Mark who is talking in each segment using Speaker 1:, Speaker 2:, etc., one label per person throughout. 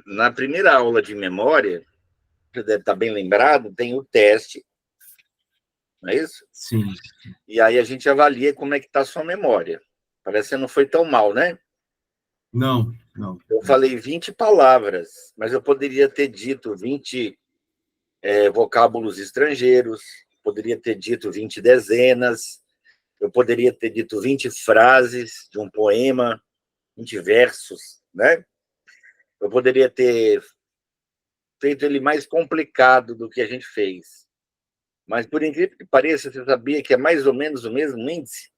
Speaker 1: Na primeira aula de memória, você deve estar bem lembrado, tem o teste, não é isso?
Speaker 2: Sim.
Speaker 1: E aí a gente avalia como é que está a sua memória. Parece que não foi tão mal, né?
Speaker 2: Não, não.
Speaker 1: Eu falei 20 palavras, mas eu poderia ter dito 20 vocábulos estrangeiros, poderia ter dito 20 dezenas, eu poderia ter dito 20 frases de um poema, 20 versos, né? Eu poderia ter feito ele mais complicado do que a gente fez. Mas, por incrível que pareça, você sabia que é mais ou menos o mesmo índice?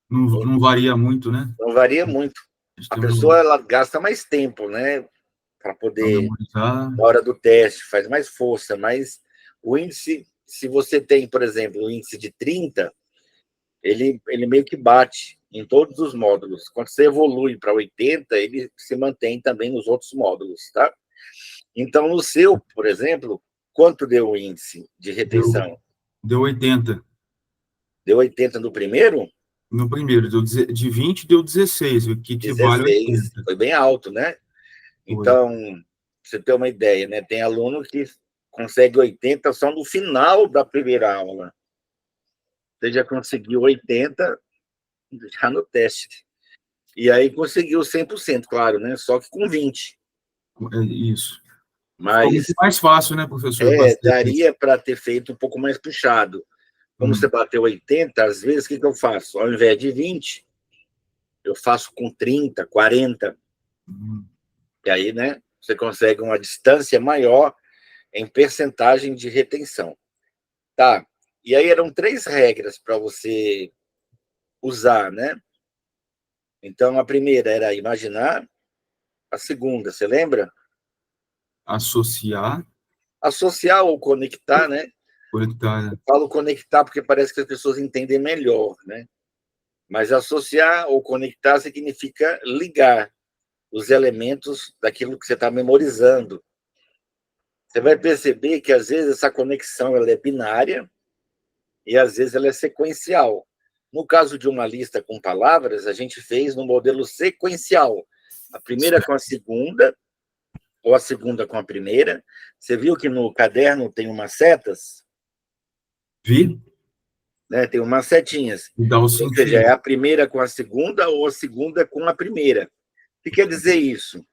Speaker 2: Não varia muito, né?
Speaker 1: Não varia muito. A pessoa ela gasta mais tempo, né? Para poder,
Speaker 2: memorizar.
Speaker 1: na hora do teste, faz mais força, mas o índice, se você tem, por exemplo, o índice de 30, ele meio que bate em todos os módulos. Quando você evolui para 80, ele se mantém também nos outros módulos, tá? Então, no seu, por exemplo, quanto deu o índice de retenção?
Speaker 2: Deu 80.
Speaker 1: Deu 80 no primeiro?
Speaker 2: No primeiro, de 20 deu 16, o que equivale a
Speaker 1: 16.
Speaker 2: 80.
Speaker 1: Foi bem alto, né?
Speaker 2: Foi.
Speaker 1: Então, pra você ter uma ideia, né? Tem aluno que consegue 80 só no final da primeira aula. Você já conseguiu 80 já no teste. E aí conseguiu 100%, claro, né? Só que com 20.
Speaker 2: Isso. Ficou
Speaker 1: Mas
Speaker 2: muito mais fácil, né, professor? Com as
Speaker 1: daria para ter feito um pouco mais puxado. Como você bateu 80, às vezes, o que eu faço? Ao invés de 20, eu faço com 30, 40. E aí, né, você consegue uma distância maior em percentagem de retenção. Tá. E aí eram 3 regras para você usar, né? Então, a primeira era imaginar, a segunda, você lembra?
Speaker 2: Associar,
Speaker 1: Associar ou conectar, né?
Speaker 2: conectar.
Speaker 1: Eu falo conectar porque parece que as pessoas entendem melhor, né? Mas associar ou conectar significa ligar os elementos daquilo que você está memorizando. Você vai perceber que, às vezes, essa conexão ela é binária e, às vezes, ela é sequencial. No caso de uma lista com palavras, a gente fez no modelo sequencial. A primeira com a segunda, ou a segunda com a primeira. Você viu que no caderno tem umas setas?
Speaker 2: Vi?
Speaker 1: Né? Tem umas setinhas.
Speaker 2: Dá o
Speaker 1: Ou seja, é
Speaker 2: sentido.
Speaker 1: a primeira com a segunda ou a segunda com a primeira. O que quer dizer isso?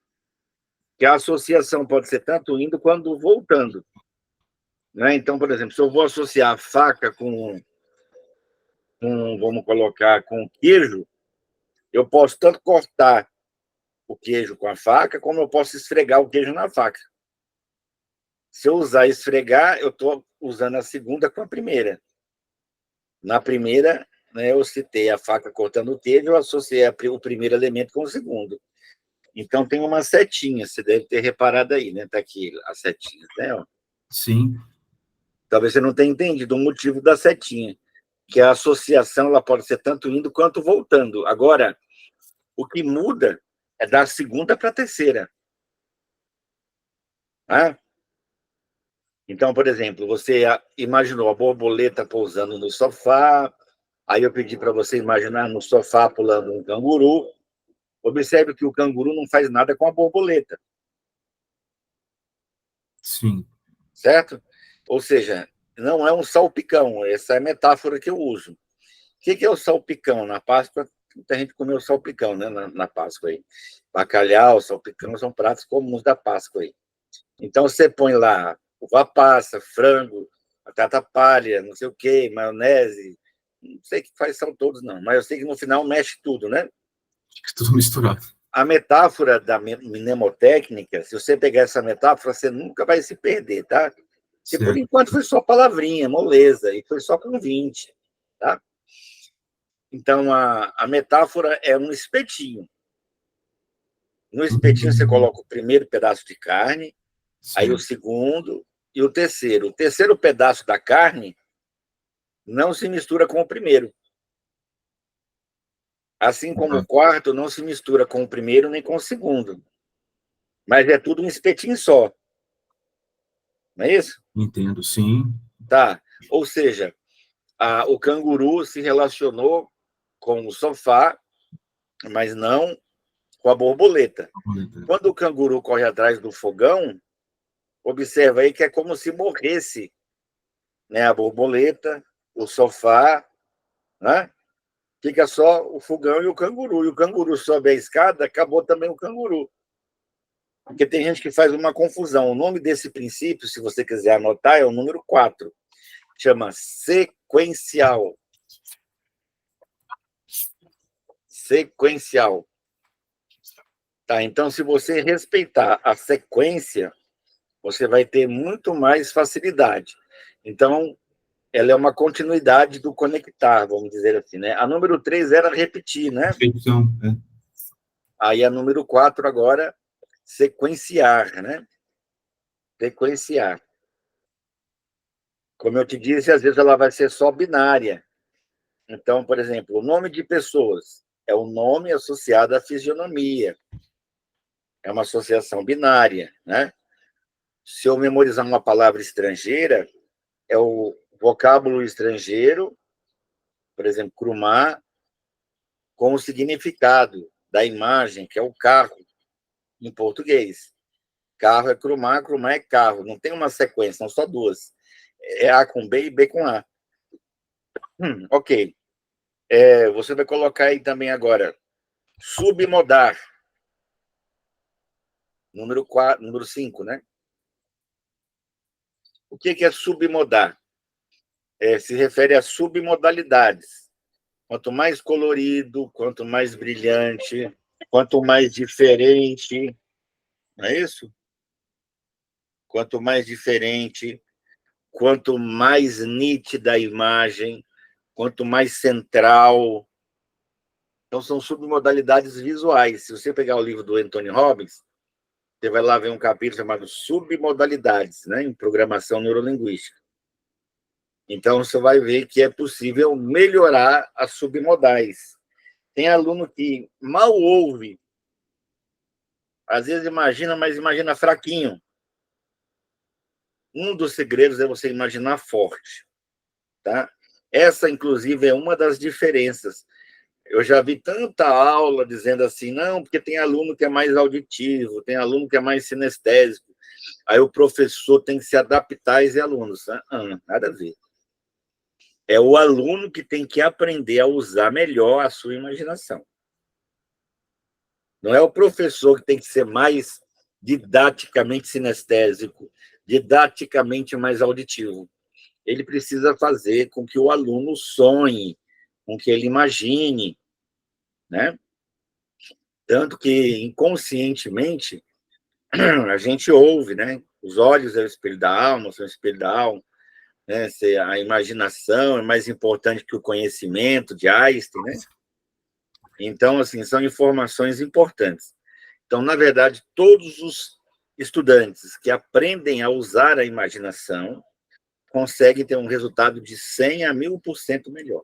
Speaker 1: Que a associação pode ser tanto indo quanto voltando. Né? Então, por exemplo, se eu vou associar faca vamos colocar, com queijo, eu posso tanto cortar o queijo com a faca, como eu posso esfregar o queijo na faca. Se eu usar esfregar, eu estou usando a segunda com a primeira. Na primeira, né, eu citei a faca cortando o queijo, eu associei o primeiro elemento com o segundo. Então, tem uma setinha, você deve ter reparado aí, né? Está aqui a setinha, né? Ó.
Speaker 2: Sim.
Speaker 1: Talvez você não tenha entendido o motivo da setinha, que a associação ela pode ser tanto indo quanto voltando. Agora, o que muda é da segunda para a terceira. Tá? Então, por exemplo, você imaginou a borboleta pousando no sofá, aí eu pedi para você imaginar no sofá pulando um canguru. Observe que o canguru não faz nada com a borboleta.
Speaker 2: Sim.
Speaker 1: Certo? Ou seja, não é um salpicão, essa é a metáfora que eu uso. O que é o salpicão? Na Páscoa, muita gente comeu salpicão, né? Na Páscoa aí. Bacalhau, salpicão são pratos comuns da Páscoa aí. Então você põe lá uva passa, frango, batata palha, não sei o quê, maionese, não sei que quais são todos, não, mas eu sei que no final mexe tudo, né?
Speaker 2: Fica tudo misturado.
Speaker 1: A metáfora da mnemotécnica, se você pegar essa metáfora, você nunca vai se perder, tá? Porque por
Speaker 2: Certo.
Speaker 1: enquanto foi só palavrinha, moleza, e foi só com 20, tá? Então a metáfora é um espetinho. No espetinho você coloca o primeiro pedaço de carne, aí o
Speaker 2: Certo.
Speaker 1: segundo e o terceiro. O terceiro pedaço da carne não se mistura com o primeiro. Assim como o quarto não se mistura com o primeiro nem com o segundo. Mas é tudo um espetinho só. Não é isso?
Speaker 2: Entendo, sim.
Speaker 1: Tá. Ou seja, o canguru se relacionou com o sofá, mas não com a borboleta. Quando o canguru corre atrás do fogão, observa aí que é como se morresse, né, a borboleta, o sofá, né? Fica só o fogão e o canguru. E o canguru sobe a escada, acabou também o canguru. Porque tem gente que faz uma confusão. O nome desse princípio, se você quiser anotar, é o número 4. Chama sequencial. Sequencial. Tá, então, se você respeitar a sequência, você vai ter muito mais facilidade. Então, ela é uma continuidade do conectar, vamos dizer assim, né? A número 3 era repetir, né?
Speaker 2: Repetição, é.
Speaker 1: Aí a número 4 agora, sequenciar, né? Sequenciar. Como eu te disse, às vezes ela vai ser só binária. Então, por exemplo, o nome de pessoas é o nome associado à fisionomia. É uma associação binária, né? Se eu memorizar uma palavra estrangeira, é o vocábulo estrangeiro, por exemplo, crumar, com o significado da imagem, que é o carro, em português. Carro é crumar, crumar é carro. Não tem uma sequência, são só duas. É A com B e B com A. Ok. Você vai colocar aí também agora submodar. Número 4, número 5, né? O que é submodar? Se refere a submodalidades. Quanto mais colorido, quanto mais brilhante, quanto mais diferente, não é isso? Quanto mais diferente, quanto mais nítida a imagem, quanto mais central. Então, são submodalidades visuais. Se você pegar o livro do Anthony Robbins, você vai lá ver um capítulo chamado Submodalidades, né, em Programação Neurolinguística. Então, você vai ver que é possível melhorar as submodais. Tem aluno que mal ouve, às vezes imagina, mas imagina fraquinho. Um dos segredos é você imaginar forte, tá? Essa, inclusive, é uma das diferenças. Eu já vi tanta aula dizendo assim, não, porque tem aluno que é mais auditivo, tem aluno que é mais sinestésico, aí o professor tem que se adaptar a esse aluno. Nada a ver. É o aluno que tem que aprender a usar melhor a sua imaginação. Não é o professor que tem que ser mais didaticamente sinestésico, didaticamente mais auditivo. Ele precisa fazer com que o aluno sonhe, com que ele imagine, né? Tanto que, inconscientemente, a gente ouve, né? Os olhos é o espelho da alma, são o espelho da alma, né? A imaginação é mais importante que o conhecimento de Einstein, né? Então, assim, são informações importantes. Então, na verdade, todos os estudantes que aprendem a usar a imaginação conseguem ter um resultado de 100 a 1000% melhor.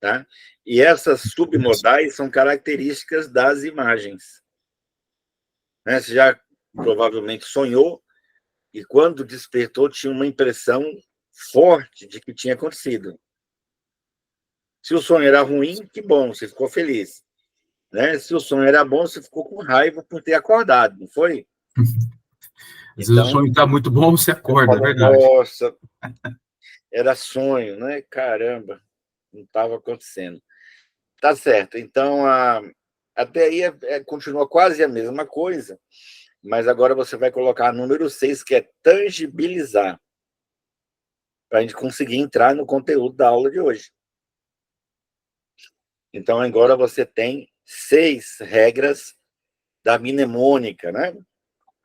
Speaker 1: Tá? E essas submodais são características das imagens. Né? Você já provavelmente sonhou e, quando despertou, tinha uma impressão forte de que tinha acontecido. Se o sonho era ruim, que bom, você ficou feliz. Né? Se o sonho era bom, você ficou com raiva por ter acordado, não foi?
Speaker 2: Às vezes o
Speaker 1: Então,
Speaker 2: sonho está muito bom, você acorda, é
Speaker 1: fala,
Speaker 2: verdade.
Speaker 1: nossa, era sonho, né? Caramba, não estava acontecendo. Tá certo. Então, até aí continua quase a mesma coisa, mas agora você vai colocar número 6, que é tangibilizar, para a gente conseguir entrar no conteúdo da aula de hoje. Então, agora você tem 6 regras da mnemônica, né?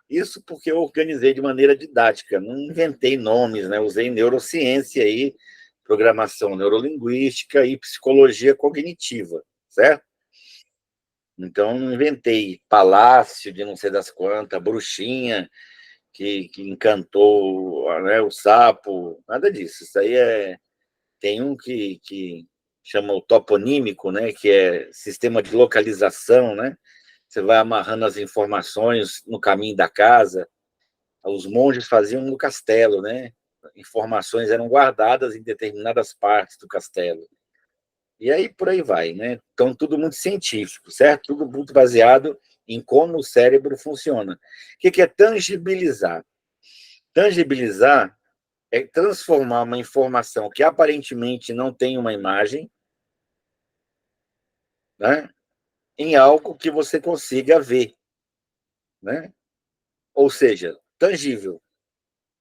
Speaker 1: Isso porque eu organizei de maneira didática, não inventei nomes, né? Usei neurociência aí, programação neurolinguística e psicologia cognitiva, certo? Então, não inventei palácio de não sei das quantas, bruxinha que encantou, né, o sapo, nada disso. Isso aí tem um que chama o toponímico, né, que é sistema de localização, né? Você vai amarrando as informações no caminho da casa. Os monges faziam no castelo, né? Informações eram guardadas em determinadas partes do castelo. E aí, por aí vai, né? Então, tudo muito científico, certo? Tudo muito baseado em como o cérebro funciona. O que é tangibilizar? Tangibilizar é transformar uma informação que aparentemente não tem uma imagem, né, em algo que você consiga ver, né? Ou seja, tangível,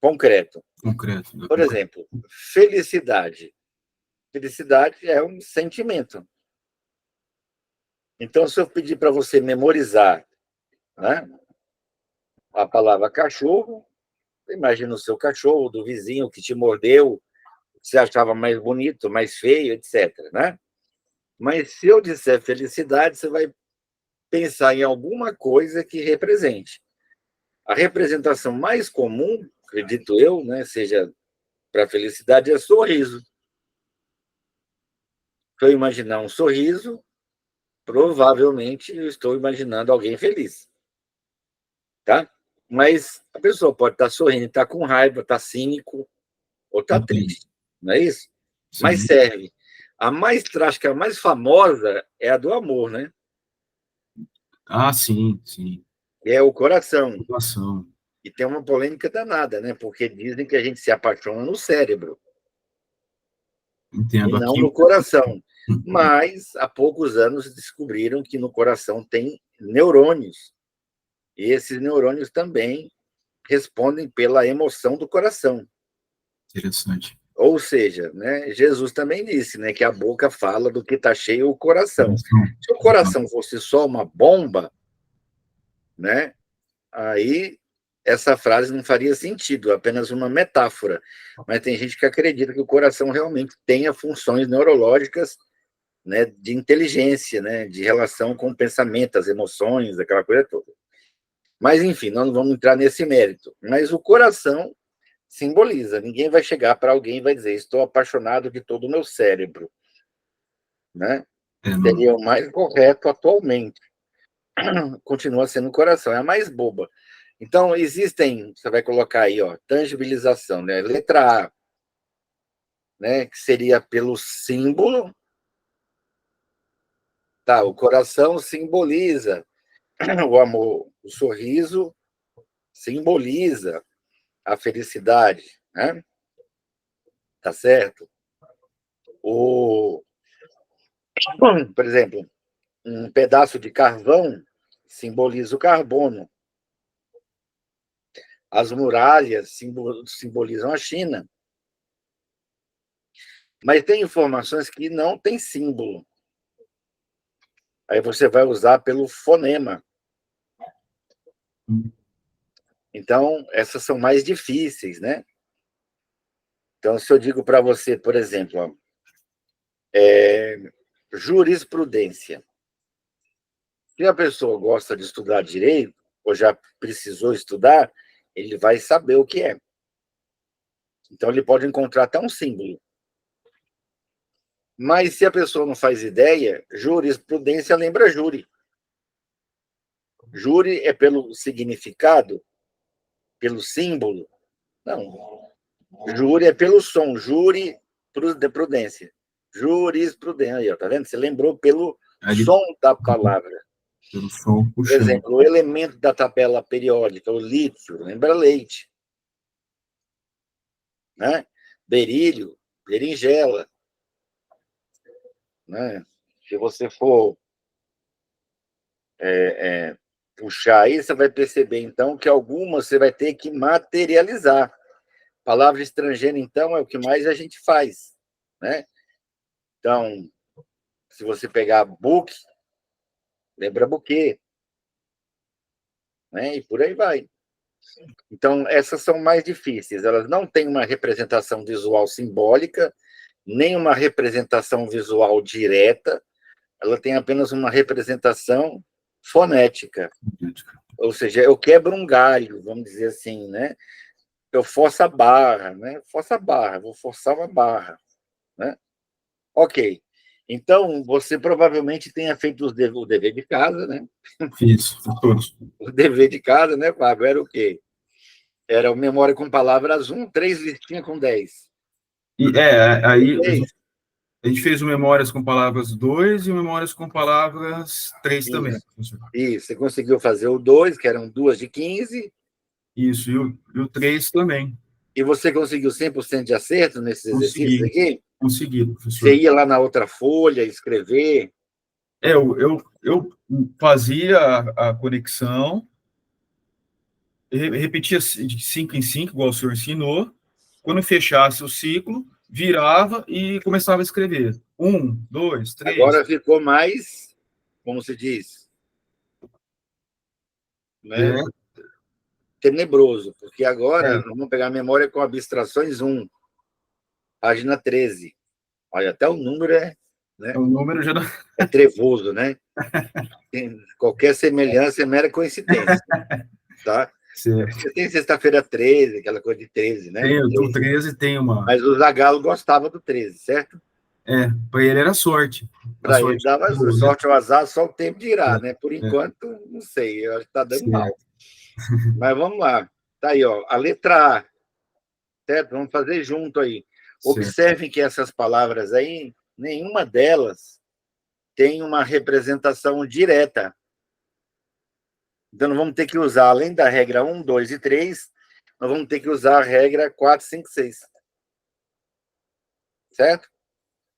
Speaker 1: concreto.
Speaker 2: Concreto.
Speaker 1: Por exemplo, felicidade. Felicidade é um sentimento. Então, se eu pedir para você memorizar, né, a palavra cachorro, imagina o seu cachorro, do vizinho que te mordeu, que você achava mais bonito, mais feio, etc. Né? Mas se eu disser felicidade, você vai pensar em alguma coisa que represente. A representação mais comum, acredito eu, né, seja para felicidade, é sorriso. Se eu imaginar um sorriso, provavelmente eu estou imaginando alguém feliz. Tá? Mas a pessoa pode estar sorrindo, estar com raiva, estar cínico, ou estar triste. Não é isso?
Speaker 2: Sim.
Speaker 1: Mas serve. A mais trágica, a mais famosa é a do amor, né?
Speaker 2: Sim, sim.
Speaker 1: É o coração.
Speaker 2: Situação.
Speaker 1: E tem uma polêmica danada, né? Porque dizem que a gente se apaixona no cérebro e
Speaker 2: Entendo.
Speaker 1: não
Speaker 2: Aqui.
Speaker 1: no coração. Mas há poucos anos descobriram que no coração tem neurônios. E esses neurônios também respondem pela emoção do coração.
Speaker 2: Interessante.
Speaker 1: Ou seja, né, Jesus também disse, né, que a boca fala do que está cheio o coração. Se o coração fosse só uma bomba, né, aí essa frase não faria sentido, apenas uma metáfora. Mas tem gente que acredita que o coração realmente tenha funções neurológicas, né, de inteligência, né, de relação com o pensamento, as emoções, aquela coisa toda. Mas, enfim, nós não vamos entrar nesse mérito. Mas o coração simboliza. Ninguém vai chegar para alguém e vai dizer: estou apaixonado de todo o meu cérebro. Né? Seria o mais correto atualmente. Continua sendo o coração, é a mais boba. Então, existem, você vai colocar aí, ó, tangibilização, né? Letra A, né, que seria pelo símbolo. Tá, o coração simboliza o amor, o sorriso simboliza a felicidade, né? Tá certo? Por exemplo, um pedaço de carvão simboliza o carbono. As muralhas simbolizam a China. Mas tem informações que não têm símbolo. Aí você vai usar pelo fonema. Então, essas são mais difíceis, né? Então, se eu digo para você, por exemplo, ó, jurisprudência. Se a pessoa gosta de estudar direito, ou já precisou estudar, ele vai saber o que é. Então, ele pode encontrar até um símbolo. Mas, se a pessoa não faz ideia, jurisprudência lembra júri. Júri é pelo significado, pelo símbolo. Não. Júri é pelo som. Júri de prudência. Jurisprudência. Aí, ó, tá vendo? Você lembrou pelo som da palavra.
Speaker 2: Pelo som
Speaker 1: Por exemplo, o elemento da tabela periódica, o lítio, lembra leite. Né? Berílio, berinjela. Né? Se você for puxar aí, você vai perceber, então, que algumas você vai ter que materializar. Palavra estrangeira, então, é o que mais a gente faz. Né? Então, se você pegar book, lembra buquê. Né? E por aí vai. Então, essas são mais difíceis. Elas não têm uma representação visual simbólica, nem uma representação visual direta, ela tem apenas uma representação fonética. Ou seja, eu quebro um galho, vamos dizer assim, né? Eu forço a barra, né? Forço a barra, vou forçar uma barra, né? Ok. Então, você provavelmente tenha feito o dever de casa, né?
Speaker 2: Fiz, todos.
Speaker 1: O dever de casa, né, Fábio? Era o quê? Era o memória com palavras 1, 3 listinhas com 10.
Speaker 2: E aí A gente fez o Memórias com Palavras 2 e o Memórias com Palavras 3 também, professor.
Speaker 1: Isso, você conseguiu fazer o 2, que eram 2 de 15.
Speaker 2: Isso, e o 3 também.
Speaker 1: E você conseguiu 100% de acerto nesses exercícios aqui?
Speaker 2: Consegui,
Speaker 1: Você
Speaker 2: professor.
Speaker 1: ia lá na outra folha escrever?
Speaker 2: Eu fazia a conexão, repetia de 5 em 5, igual o senhor ensinou. Quando fechasse o ciclo, virava e começava a escrever. 1, 2, 3.
Speaker 1: Agora ficou mais, como se diz, né? Tenebroso, porque agora vamos pegar a memória com abstrações 1, página 13. Olha, até o número né?
Speaker 2: O número já não...
Speaker 1: É trevoso, né? Qualquer semelhança é mera coincidência, tá?
Speaker 2: Certo.
Speaker 1: Você tem sexta-feira 13, aquela coisa de 13, né?
Speaker 2: Tem, o 13 tem uma...
Speaker 1: Mas o Zagallo gostava do 13, certo?
Speaker 2: Para ele era sorte.
Speaker 1: Para ele dava sorte ou azar, só o tempo dirá, né? Por enquanto, não sei, eu acho que está dando mal. Mas vamos lá. Tá aí, ó, a letra A, certo? Vamos fazer junto aí. Observem que essas palavras aí, nenhuma delas tem uma representação direta. Então, nós vamos ter que usar, além da regra 1, 2 e 3, nós vamos ter que usar a regra 4, 5, 6. Certo?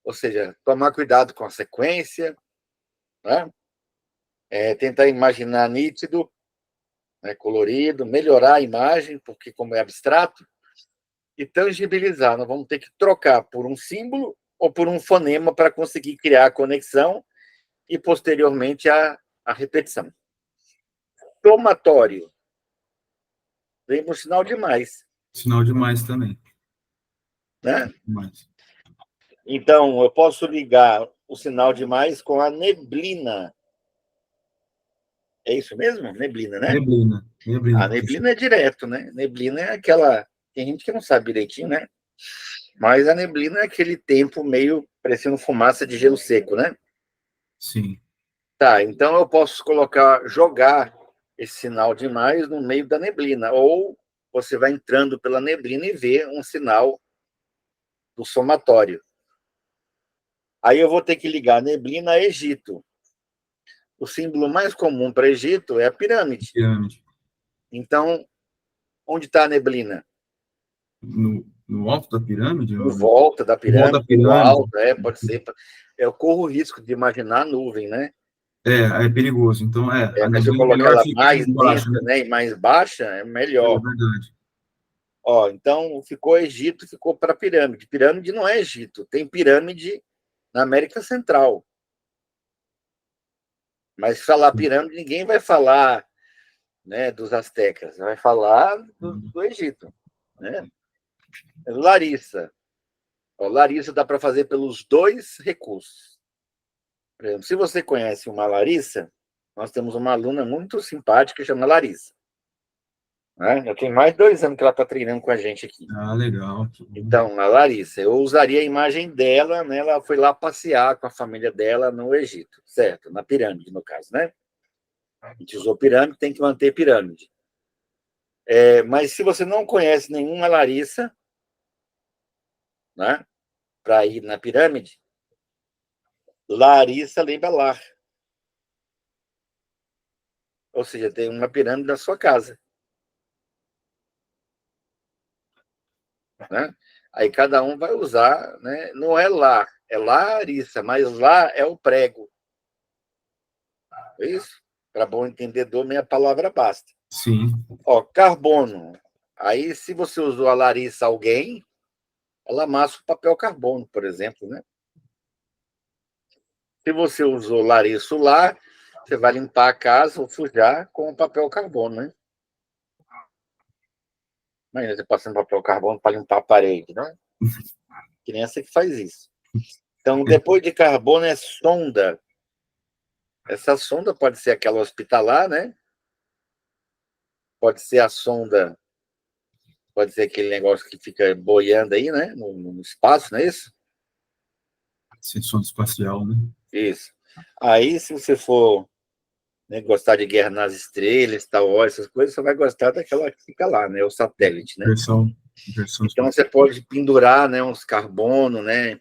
Speaker 1: Ou seja, tomar cuidado com a sequência, né? Tentar imaginar nítido, né, colorido, melhorar a imagem, porque como é abstrato, e tangibilizar. Nós vamos ter que trocar por um símbolo ou por um fonema para conseguir criar a conexão e, posteriormente, a repetição. Somatório. Vem por sinal de mais.
Speaker 2: Sinal de mais também.
Speaker 1: Né?
Speaker 2: Mais.
Speaker 1: Então, eu posso ligar o sinal de mais com a neblina. É isso mesmo? Neblina, né?
Speaker 2: Neblina.
Speaker 1: A neblina é direto, né? Neblina é aquela... Tem gente que não sabe direitinho, né? Mas a neblina é aquele tempo meio parecendo fumaça de gelo seco, né?
Speaker 2: Sim.
Speaker 1: Tá, então eu posso jogar esse sinal de mais no meio da neblina. Ou você vai entrando pela neblina e vê um sinal do somatório. Aí eu vou ter que ligar a neblina a Egito. O símbolo mais comum para Egito é a pirâmide. Então, onde está a neblina?
Speaker 2: No alto da pirâmide?
Speaker 1: Em volta da pirâmide, no alto, pode ser. Eu corro o risco de imaginar a nuvem, né?
Speaker 2: É perigoso. Então,
Speaker 1: mas se eu colocar ela mais densa, né, e mais baixa, é melhor.
Speaker 2: É verdade.
Speaker 1: Ó, então, ficou Egito, ficou para pirâmide. Pirâmide não é Egito, tem pirâmide na América Central. Mas se falar pirâmide, ninguém vai falar, né, dos astecas, vai falar do Egito, né? Larissa. Ó, Larissa dá para fazer pelos dois recursos. Por exemplo, se você conhece uma Larissa, nós temos uma aluna muito simpática que chama Larissa. Né? Já tem mais de 2 anos que ela está treinando com a gente aqui.
Speaker 2: Ah, legal.
Speaker 1: Então, a Larissa, eu usaria a imagem dela, né? Ela foi lá passear com a família dela no Egito, certo? Na pirâmide, no caso, né? A gente usou pirâmide, tem que manter pirâmide. Mas se você não conhece nenhuma Larissa, né? Para ir na pirâmide, Larissa lembra lar. Ou seja, tem uma pirâmide na sua casa. Né? Aí cada um vai usar, né? Não é lá, é Larissa, mas lá é o prego. É isso? Para bom entendedor, meia palavra basta.
Speaker 2: Sim.
Speaker 1: Ó, carbono. Aí, se você usou a Larissa alguém, ela amassa o papel carbono, por exemplo, né? Se você usou Larissa lá, você vai limpar a casa ou sujar com o papel carbono, né? Imagina você passando papel carbono para limpar a parede, né? Criança que faz isso. Então, depois de carbono é sonda. Essa sonda pode ser aquela hospitalar, né? Pode ser a sonda, pode ser aquele negócio que fica boiando aí, né? No espaço, não é isso?
Speaker 2: Sonda espacial, né?
Speaker 1: Isso. Aí, se você for, né, gostar de Guerra nas Estrelas, Star Wars, essas coisas, você vai gostar daquela que fica lá, né? O satélite, né?
Speaker 2: Versão
Speaker 1: então, você pode pendurar, né, uns carbono, né?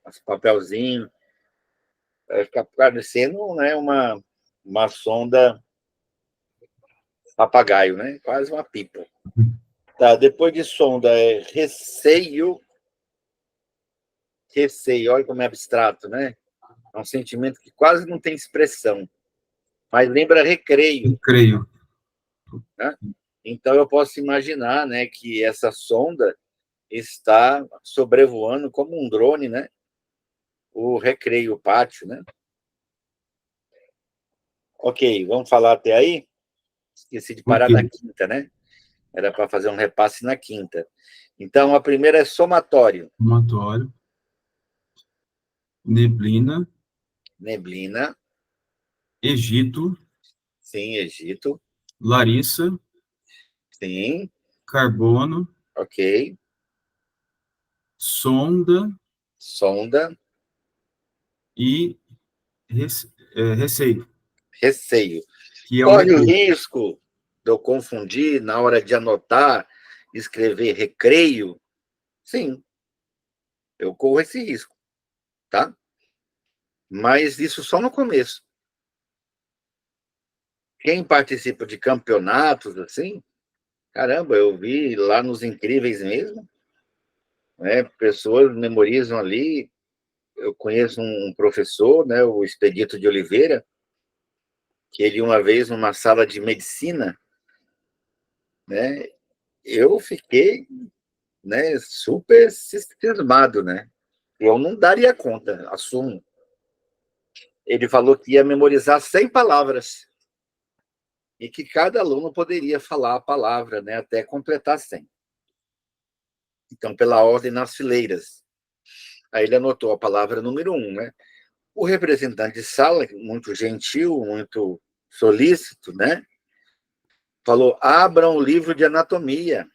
Speaker 1: Os papelzinhos. Vai ficar parecendo, né, uma sonda papagaio, né? Quase uma pipa. Tá, depois de sonda é receio. Receio, olha como é abstrato, né? É um sentimento que quase não tem expressão, mas lembra recreio,
Speaker 2: Creio.
Speaker 1: né? Então eu posso imaginar, né, que essa sonda está sobrevoando como um drone, né? O recreio, o pátio, né? Ok, vamos falar até aí? Esqueci de parar
Speaker 2: Ok.
Speaker 1: na quinta, né? Era para fazer um repasse na quinta. Então, a primeira é somatório.
Speaker 2: Somatório. Neblina.
Speaker 1: Neblina,
Speaker 2: Egito.
Speaker 1: sim, Egito,
Speaker 2: Larissa.
Speaker 1: sim,
Speaker 2: Carbono.
Speaker 1: ok.
Speaker 2: Sonda
Speaker 1: Sonda,
Speaker 2: e receio,
Speaker 1: receio.
Speaker 2: que é o
Speaker 1: Corre o
Speaker 2: recreio.
Speaker 1: risco de eu confundir na hora de anotar, escrever recreio? Sim, eu corro esse risco, tá? Mas isso só no começo. Quem participa de campeonatos assim, caramba, eu vi lá nos Incríveis mesmo, né? Pessoas memorizam ali. Eu conheço um professor, né, o Expedito de Oliveira, que ele uma vez numa sala de medicina, né, eu fiquei, né, super cismado, né? Eu não daria conta, assumo. Ele falou que ia memorizar 100 palavras e que cada aluno poderia falar a palavra, né, até completar 100. Então, pela ordem nas fileiras. Aí ele anotou a palavra número 1, né? O representante de sala, muito gentil, muito solícito, né? Falou: abram o livro de anatomia,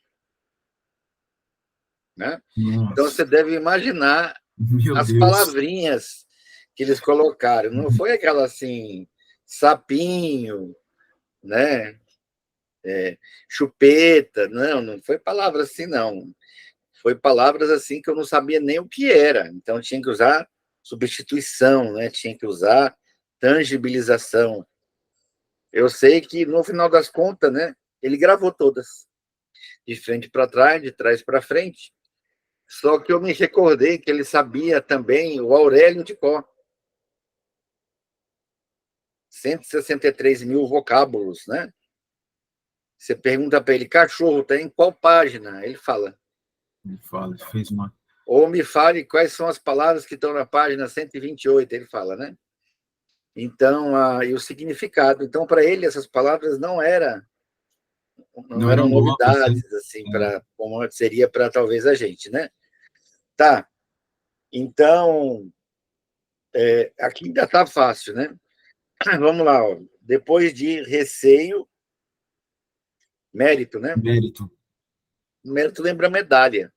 Speaker 1: né? Então
Speaker 2: Nossa,
Speaker 1: você deve imaginar
Speaker 2: meu
Speaker 1: as
Speaker 2: Deus.
Speaker 1: palavrinhas que eles colocaram. Não foi aquela assim, sapinho, né? Chupeta, não foi palavra assim, não. Foi palavras assim que eu não sabia nem o que era. Então tinha que usar substituição, né? Tinha que usar tangibilização. Eu sei que no final das contas, né? Ele gravou todas, de frente para trás, de trás para frente. Só que eu me recordei que ele sabia também o Aurélio de cor. 163 mil vocábulos, né? Você pergunta para ele, cachorro, tem em qual página? Ele fala.
Speaker 2: Ele fala, ele fez uma.
Speaker 1: Ou me fale quais são as palavras que estão na página 128, ele fala, né? Então, e o significado. Então, para ele, essas palavras não
Speaker 2: Não
Speaker 1: eram
Speaker 2: eram novas, né?
Speaker 1: novidades, assim, para como seria para talvez a gente, né? Tá. Então, aqui ainda está fácil, né? Vamos lá, ó. Depois de receio, mérito, né?
Speaker 2: Mérito.
Speaker 1: Mérito lembra medalha.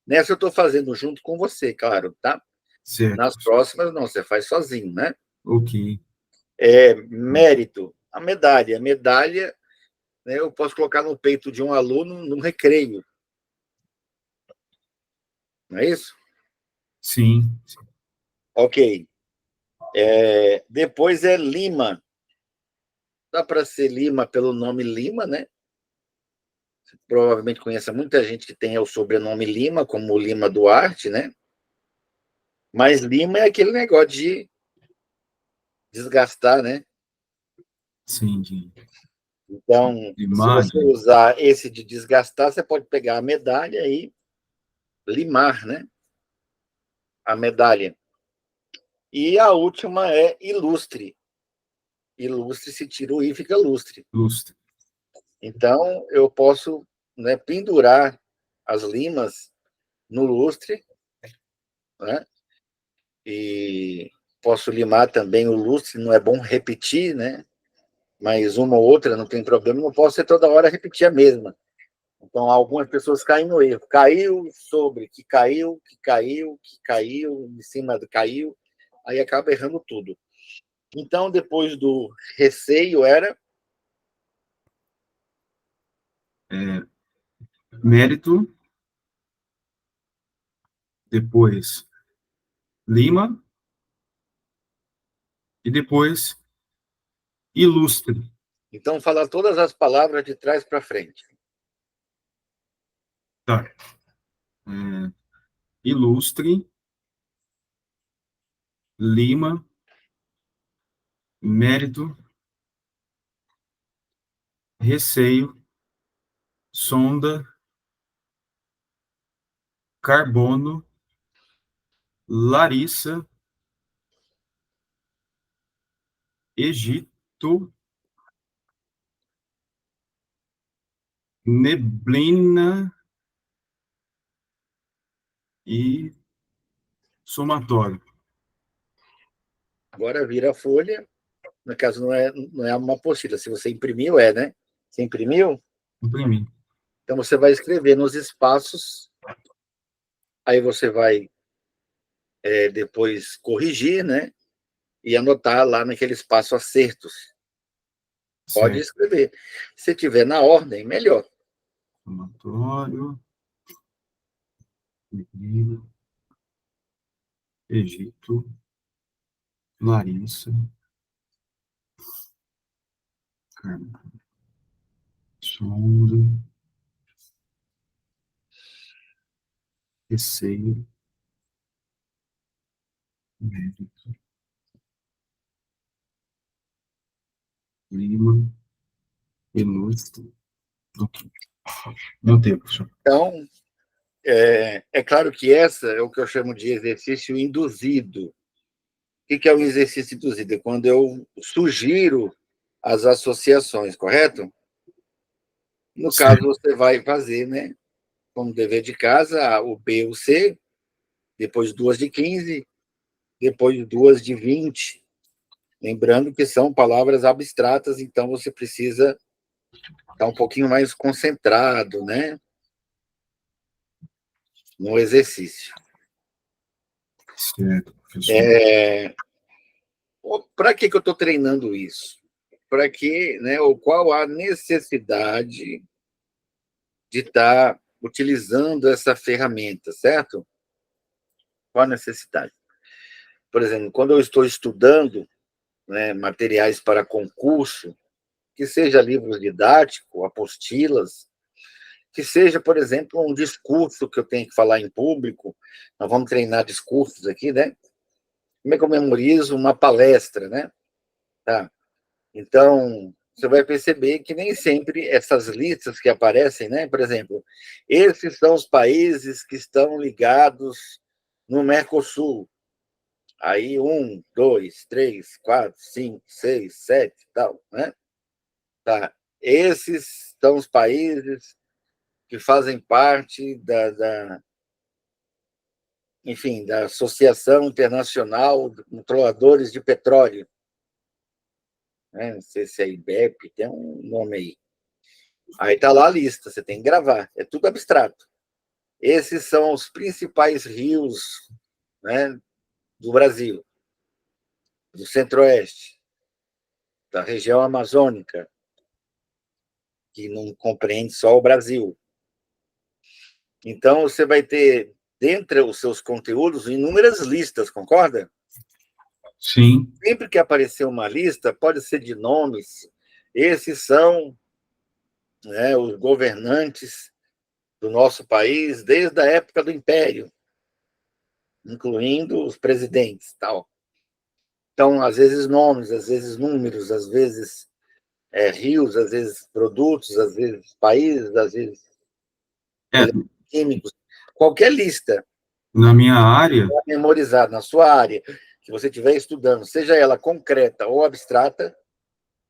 Speaker 1: Nessa eu estou fazendo junto com você, claro, tá?
Speaker 2: Certo.
Speaker 1: Nas próximas, não, você faz sozinho, né?
Speaker 2: Ok.
Speaker 1: Mérito, a medalha. A medalha, né, eu posso colocar no peito de um aluno num recreio, não é isso?
Speaker 2: Sim.
Speaker 1: Ok. Depois é Lima. Dá para ser Lima pelo nome Lima, né? Você provavelmente conheça muita gente que tem o sobrenome Lima, como Lima Duarte, né? Mas Lima é aquele negócio de desgastar, né?
Speaker 2: Sim,
Speaker 1: Então,
Speaker 2: de
Speaker 1: se você
Speaker 2: imagem.
Speaker 1: usar esse de desgastar, você pode pegar a medalha e limar, né? A medalha. E a última é ilustre. Ilustre se tira o i, fica lustre.
Speaker 2: Lustre.
Speaker 1: Então, eu posso, né, pendurar as limas no lustre, né? E posso limar também o lustre, não é bom repetir, né? Mas uma ou outra não tem problema, não posso ser toda hora repetir a mesma. Então, algumas pessoas caem no erro. Caiu sobre, que caiu, que caiu, que caiu, em cima do caiu, aí acaba errando tudo. Então, depois do receio era
Speaker 2: É, mérito. Depois, Lima, e depois ilustre.
Speaker 1: Então, fala todas as palavras de trás para frente.
Speaker 2: Tá. Ilustre, Lima, mérito, receio, sonda, carbono, Larissa, Egito, neblina e somatório.
Speaker 1: Agora vira a folha. No caso, não é uma apostila. Se você imprimiu, né? Você imprimiu?
Speaker 2: Imprimi.
Speaker 1: Então, você vai escrever nos espaços. Aí você vai depois corrigir, né? E anotar lá naquele espaço acertos. Pode
Speaker 2: Certo.
Speaker 1: escrever. Se tiver na ordem, melhor.
Speaker 2: Somatório, neblina, Egito, Larissa, carbono, sonda, receio, mérito, Lima, ilustre. Meu tempo, professor.
Speaker 1: Então, é claro que essa é o que eu chamo de exercício induzido. O que é um exercício induzido? É quando eu sugiro as associações, correto? No caso,
Speaker 2: Certo.
Speaker 1: você vai fazer, né, como dever de casa, o B, o C, depois duas de 15, depois duas de 20. Lembrando que são palavras abstratas, então você precisa estar um pouquinho mais concentrado, né, no exercício.
Speaker 2: Certo, professor.
Speaker 1: Para que eu estou treinando isso? Para que, né, ou qual a necessidade de estar utilizando essa ferramenta, certo? Qual a necessidade? Por exemplo, quando eu estou estudando, né, materiais para concurso, que seja livros didáticos, apostilas, que seja, por exemplo, um discurso que eu tenho que falar em público, nós vamos treinar discursos aqui, né? Como é que eu memorizo uma palestra, né? Tá. Então, você vai perceber que nem sempre essas listas que aparecem, né? Por exemplo, esses são os países que estão ligados no Mercosul. Aí, 1, 2, 3, 4, 5, 6, 7, tal, né? Tá. Esses são os países que fazem parte enfim, da Associação Internacional de Controladores de Petróleo, né? Não sei se é IBEP, tem um nome aí. Aí está lá a lista, você tem que gravar, é tudo abstrato. Esses são os principais rios, né, do Brasil, do Centro-Oeste, da região amazônica, que não compreende só o Brasil. Então, você vai ter, dentre os seus conteúdos, inúmeras listas, concorda?
Speaker 2: Sim.
Speaker 1: Sempre que aparecer uma lista, pode ser de nomes, esses são, né, os governantes do nosso país desde a época do Império, incluindo os presidentes, tal. Então, às vezes nomes, às vezes números, às vezes rios, às vezes produtos, às vezes países, às vezes
Speaker 2: É,
Speaker 1: químicos. Qualquer lista
Speaker 2: na minha área,
Speaker 1: memorizada na sua área que você estiver estudando, seja ela concreta ou abstrata,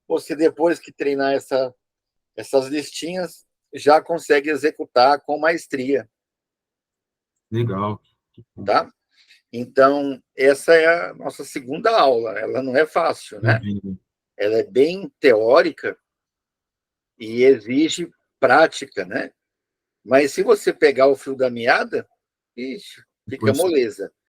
Speaker 1: você, depois que treinar essas listinhas, já consegue executar com maestria,
Speaker 2: legal.
Speaker 1: tá? Então, essa é a nossa segunda aula. Ela não é fácil, né?
Speaker 2: Maravilha.
Speaker 1: Ela é bem teórica e exige prática, né? Mas se você pegar o fio da meada, ixi, fica
Speaker 2: Depois
Speaker 1: moleza.